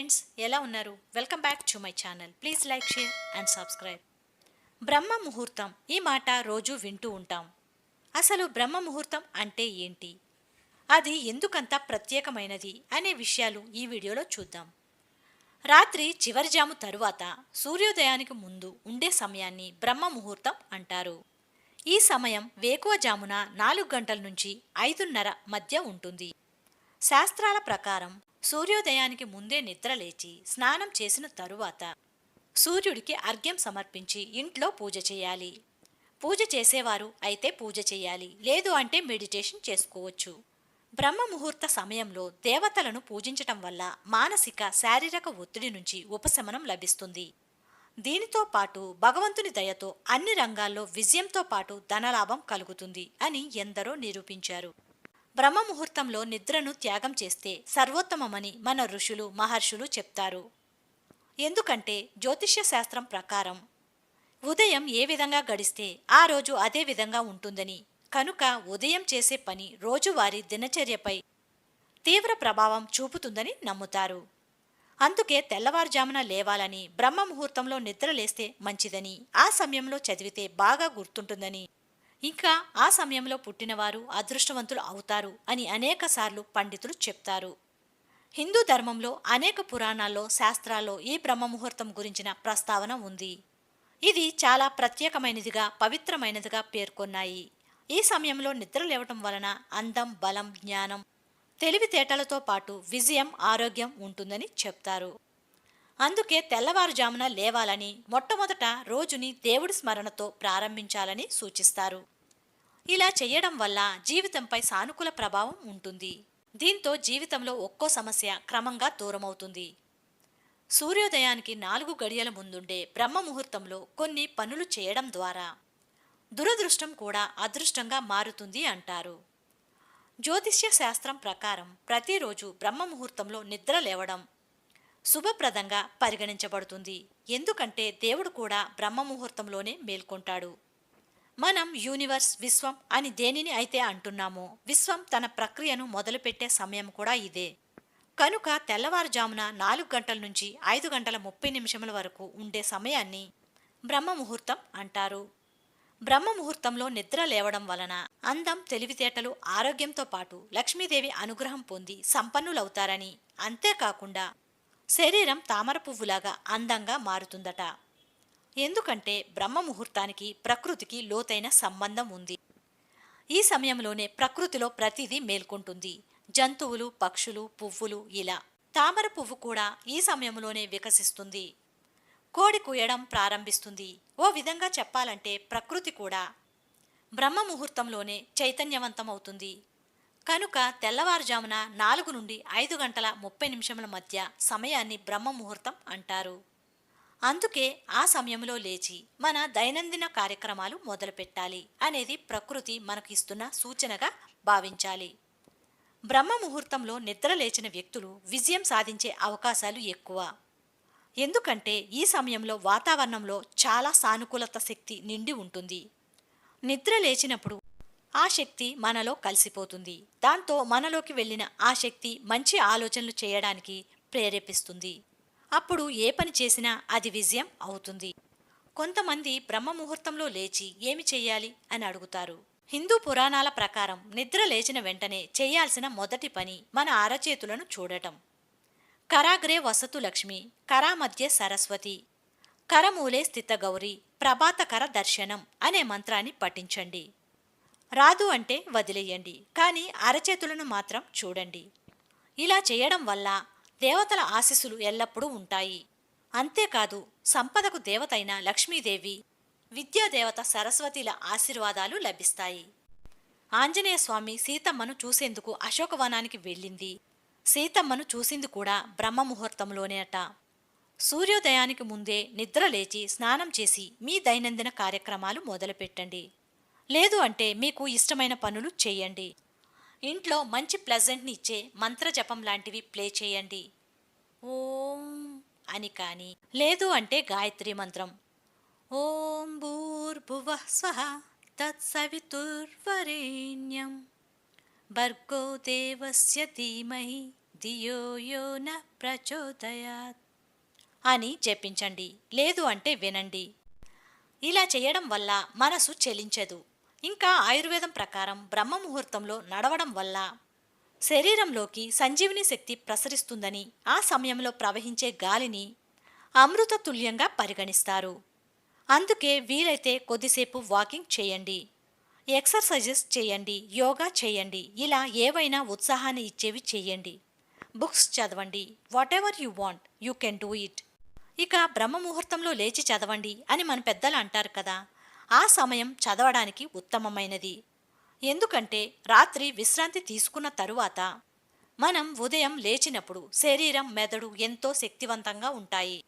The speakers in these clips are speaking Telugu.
ఫ్రెండ్స్, ఎలా ఉన్నారు? Welcome back to my channel. Please like, share and subscribe. బ్రహ్మ ముహూర్తం ఈ మాట రోజు వింటూ ఉంటాం. అసలు బ్రహ్మ ముహూర్తం అంటే ఏంటి, అది ఎందుకంత ప్రత్యేకమైనది అనే విషయాలు ఈ వీడియోలో చూద్దాం. రాత్రి చివరి జాము తరువాత సూర్యోదయానికి ముందు ఉండే సమయాన్ని బ్రహ్మ ముహూర్తం అంటారు. ఈ సమయం వేకువజామున 4 గంటల నుంచి 5:30 మధ్య ఉంటుంది. శాస్త్రాల ప్రకారం సూర్యోదయానికి ముందే నిద్రలేచి స్నానం చేసిన తరువాత సూర్యుడికి అర్ఘ్యం సమర్పించి ఇంట్లో పూజ చేయాలి. పూజ చేసేవారు అయితే పూజ చేయాలి, లేదు అంటే మెడిటేషన్ చేసుకోవచ్చు. బ్రహ్మ ముహూర్త సమయంలో దేవతలను పూజించటం వల్ల మానసిక శారీరక ఒత్తిడి నుంచి ఉపశమనం లభిస్తుంది. దీనితో పాటు భగవంతుని దయతో అన్ని రంగాల్లో విజయంతో పాటు ధనలాభం కలుగుతుంది అని ఎందరో నిరూపించారు. బ్రహ్మ ముహూర్తంలో నిద్రను త్యాగం చేస్తే సర్వోత్తమమని మన ఋషులు మహర్షులు చెప్తారు. ఎందుకంటే జ్యోతిష్య శాస్త్రం ప్రకారం ఉదయం ఏ విధంగా గడిస్తే ఆ రోజు అదే విధంగా ఉంటుందని, కనుక ఉదయం చేసే పని రోజువారీ దినచర్యపై తీవ్ర ప్రభావం చూపుతుందని నమ్ముతారు. అందుకే తెల్లవారుజామున లేవాలని, బ్రహ్మ ముహూర్తంలో నిద్రలేస్తే మంచిదని, ఆ సమయంలో చదివితే బాగా గుర్తుంటుందని, ఇంకా ఆ సమయంలో పుట్టినవారు అదృష్టవంతులు అవుతారు అని అనేకసార్లు పండితులు చెప్తారు. హిందూ ధర్మంలో అనేక పురాణాల్లో, శాస్త్రాల్లో ఈ బ్రహ్మ ముహూర్తం గురించిన ప్రస్తావన ఉంది. ఇది చాలా ప్రత్యేకమైనదిగా, పవిత్రమైనదిగా పేర్కొన్నాయి. ఈ సమయంలో నిద్ర లేవటం వలన అందం, బలం, జ్ఞానం, తెలివితేటలతో పాటు విజయం, ఆరోగ్యం ఉంటుందని చెప్తారు. అందుకే తెల్లవారుజామున లేవాలని, మొట్టమొదట రోజుని దేవుడి స్మరణతో ప్రారంభించాలని సూచిస్తారు. ఇలా చేయడం వల్ల జీవితంపై సానుకూల ప్రభావం ఉంటుంది. దీంతో జీవితంలో ఒక్కో సమస్య క్రమంగా దూరమవుతుంది. సూర్యోదయానికి 4 గడియల ముందుండే బ్రహ్మ ముహూర్తంలో కొన్ని పనులు చేయడం ద్వారా దురదృష్టం కూడా అదృష్టంగా మారుతుంది అంటారు. జ్యోతిష్య శాస్త్రం ప్రకారం ప్రతిరోజు బ్రహ్మ ముహూర్తంలో నిద్ర లేవడం శుభప్రదంగా పరిగణించబడుతుంది. ఎందుకంటే దేవుడు కూడా బ్రహ్మ ముహూర్తంలోనే మేల్కొంటాడు. మనం యూనివర్స్, విశ్వం అని దేనిని అయితే అంటున్నామో, విశ్వం తన ప్రక్రియను మొదలుపెట్టే సమయం కూడా ఇదే. కనుక తెల్లవారుజామున 4 గంటల నుంచి 5:30 వరకు ఉండే సమయాన్ని బ్రహ్మ ముహూర్తం అంటారు. బ్రహ్మ ముహూర్తంలో నిద్ర లేవడం వలన అందం, తెలివితేటలు, ఆరోగ్యంతో పాటు లక్ష్మీదేవి అనుగ్రహం పొంది సంపన్నులవుతారని, అంతేకాకుండా శరీరం తామర పువ్వులాగా అందంగా మారుతుందట. ఎందుకంటే బ్రహ్మ ముహూర్తానికి ప్రకృతికి లోతైన సంబంధం ఉంది. ఈ సమయంలోనే ప్రకృతిలో ప్రతిదీ మేల్కొంటుంది. జంతువులు, పక్షులు, పువ్వులు, ఇలా తామర పువ్వు కూడా ఈ సమయంలోనే వికసిస్తుంది. కోడి కూయడం ప్రారంభిస్తుంది. ఓ విధంగా చెప్పాలంటే ప్రకృతి కూడా బ్రహ్మ ముహూర్తంలోనే చైతన్యవంతమవుతుంది. కనుక తెల్లవారుజామున 4 నుండి 5:30 మధ్య సమయాన్ని బ్రహ్మ ముహూర్తం అంటారు. అందుకే ఆ సమయంలో లేచి మన దైనందిన కార్యక్రమాలు మొదలుపెట్టాలి అనేది ప్రకృతి మనకు ఇస్తున్న సూచనగా భావించాలి. బ్రహ్మ ముహూర్తంలో నిద్ర లేచిన వ్యక్తులు విజయం సాధించే అవకాశాలు ఎక్కువ. ఎందుకంటే ఈ సమయంలో వాతావరణంలో చాలా సానుకూలత శక్తి నిండి ఉంటుంది. నిద్ర లేచినప్పుడు ఆ శక్తి మనలో కలిసిపోతుంది. దాంతో మనలోకి వెళ్ళిన ఆ శక్తి మంచి ఆలోచనలు చేయడానికి ప్రేరేపిస్తుంది. అప్పుడు ఏ పని చేసినా అది విజయం అవుతుంది. కొంతమంది బ్రహ్మ ముహూర్తంలో లేచి ఏమి చెయ్యాలి అని అడుగుతారు. హిందూ పురాణాల ప్రకారం నిద్ర లేచిన వెంటనే చేయాల్సిన మొదటి పని మన అరచేతులను చూడటం. కరాగ్రే వసతు లక్ష్మి, కరామధ్య సరస్వతి, కరమూలే స్థిత గౌరి, ప్రభాతకర దర్శనం అనే మంత్రాన్ని పఠించండి. రాదు అంటే వదిలేయండి, కానీ అరచేతులను మాత్రం చూడండి. ఇలా చేయడం వల్ల దేవతల ఆశీస్సులు ఎల్లప్పుడూ ఉంటాయి. అంతేకాదు సంపదకు దేవతైన లక్ష్మీదేవి, విద్యాదేవత సరస్వతిల ఆశీర్వాదాలు లభిస్తాయి. ఆంజనేయ స్వామి సీతమ్మను చూసేందుకు అశోకవనానికి వెళ్ళింది. సీతమ్మను చూసింది కూడా బ్రహ్మ ముహూర్తంలోనేట. సూర్యోదయానికి ముందే నిద్ర లేచి స్నానం చేసి మీ దైనందిన కార్యక్రమాలు మొదలుపెట్టండి. లేదు అంటే మీకు ఇష్టమైన పనులు చేయండి. ఇంట్లో మంచి ప్లెజెంట్ని ఇచ్చే మంత్రజపం లాంటివి ప్లే చేయండి. ఓం అని కానీ, లేదు అంటే గాయత్రి మంత్రం ఓం భూర్భువః స్వః తత్సవితుర్వరేణ్యం భర్గో దేవస్య ధీమహి ధియో యో న ప్రచోదయాత్ అని జపించండి. లేదు అంటే వినండి. ఇలా చేయడం వల్ల మనసు చెలించదు. ఇంకా ఆయుర్వేదం ప్రకారం బ్రహ్మ ముహూర్తంలో నడవడం వల్ల శరీరంలోకి సంజీవిని శక్తి ప్రసరిస్తుందని, ఆ సమయంలో ప్రవహించే గాలిని అమృత తుల్యంగా పరిగణిస్తారు. అందుకే వీలైతే కొద్దిసేపు వాకింగ్ చేయండి, ఎక్సర్సైజెస్ చేయండి, యోగా చేయండి. ఇలా ఏవైనా ఉత్సాహాన్ని ఇచ్చేవి చేయండి. బుక్స్ చదవండి. What ever you want you can do it. ఇక బ్రహ్మ ముహూర్తంలో లేచి చదవండి అని మన పెద్దలు అంటారు కదా, ఆ సమయం చదవడానికి ఉత్తమమైనది. ఎందుకంటే రాత్రి విశ్రాంతి తీసుకున్న తరువాత మనం ఉదయం లేచినప్పుడు శరీరం, మెదడు ఎంతో శక్తివంతంగా ఉంటాయి.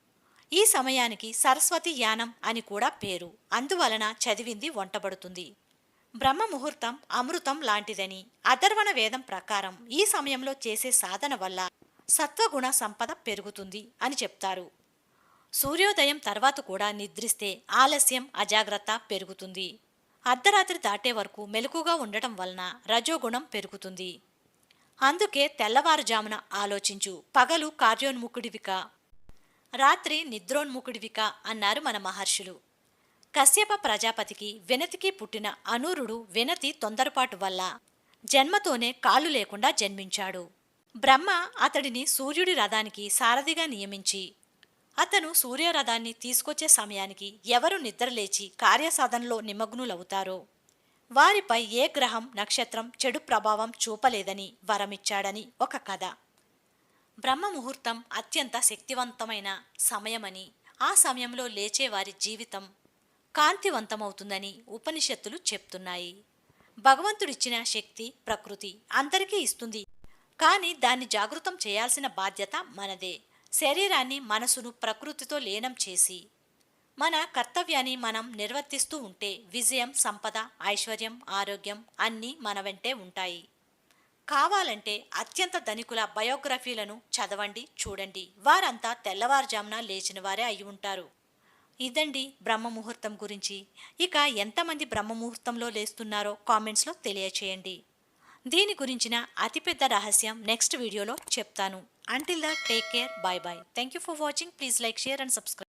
ఈ సమయానికి సరస్వతి యానం అని కూడా పేరు. అందువలన చదివింది వంటబడుతుంది. బ్రహ్మ ముహూర్తం అమృతం లాంటిదని అథర్వణ వేదం ప్రకారం ఈ సమయంలో చేసే సాధన వల్ల సత్వగుణ సంపద పెరుగుతుంది అని చెప్తారు. సూర్యోదయం తర్వాత కూడా నిద్రిస్తే ఆలస్యం, అజాగ్రత్త పెరుగుతుంది. అర్ధరాత్రి దాటే వరకు మెలకుగా ఉండటం వలన రజోగుణం పెరుగుతుంది. అందుకే తెల్లవారుజామున ఆలోచించు, పగలు కార్యోన్ముఖుడివిక, రాత్రి నిద్రోన్ముఖుడివిక అన్నారు మన మహర్షులు. కశ్యప ప్రజాపతికి వినతికి పుట్టిన అనూరుడు వినతి తొందరపాటు వల్ల జన్మతోనే కాళ్ళు లేకుండా జన్మించాడు. బ్రహ్మ అతడిని సూర్యుడి రథానికి సారథిగా నియమించి, అతను సూర్యరథాన్ని తీసుకొచ్చే సమయానికి ఎవరు నిద్రలేచి కార్యసాధనలో నిమగ్నులవుతారో వారిపై ఏ గ్రహం, నక్షత్రం చెడు ప్రభావం చూపలేదని వరమిచ్చాడని ఒక కథ. బ్రహ్మ ముహూర్తం అత్యంత శక్తివంతమైన సమయమని, ఆ సమయంలో లేచే వారి జీవితం కాంతివంతమవుతుందని ఉపనిషత్తులు చెప్తున్నాయి. భగవంతుడిచ్చిన శక్తి ప్రకృతి అందరికీ ఇస్తుంది, కానీ దాన్ని జాగృతం చేయాల్సిన బాధ్యత మనదే. శరీరాన్ని, మనసును ప్రకృతితో లీనం చేసి మన కర్తవ్యాన్ని మనం నిర్వర్తిస్తూ ఉంటే విజయం, సంపద, ఐశ్వర్యం, ఆరోగ్యం అన్నీ మన వెంటే ఉంటాయి. కావాలంటే అత్యంత ధనికుల బయోగ్రఫీలను చదవండి, చూడండి. వారంతా తెల్లవారుజామున లేచిన వారే అయి ఉంటారు. ఇదండి బ్రహ్మ ముహూర్తం గురించి. ఇక ఎంతమంది బ్రహ్మ ముహూర్తంలో లేస్తున్నారో కామెంట్స్లో తెలియచేయండి. దీని గురించిన అతిపెద్ద రహస్యం నెక్స్ట్ వీడియోలో చెప్తాను. Until that, take care. Bye bye. Thank you for watching. Please like, share and subscribe.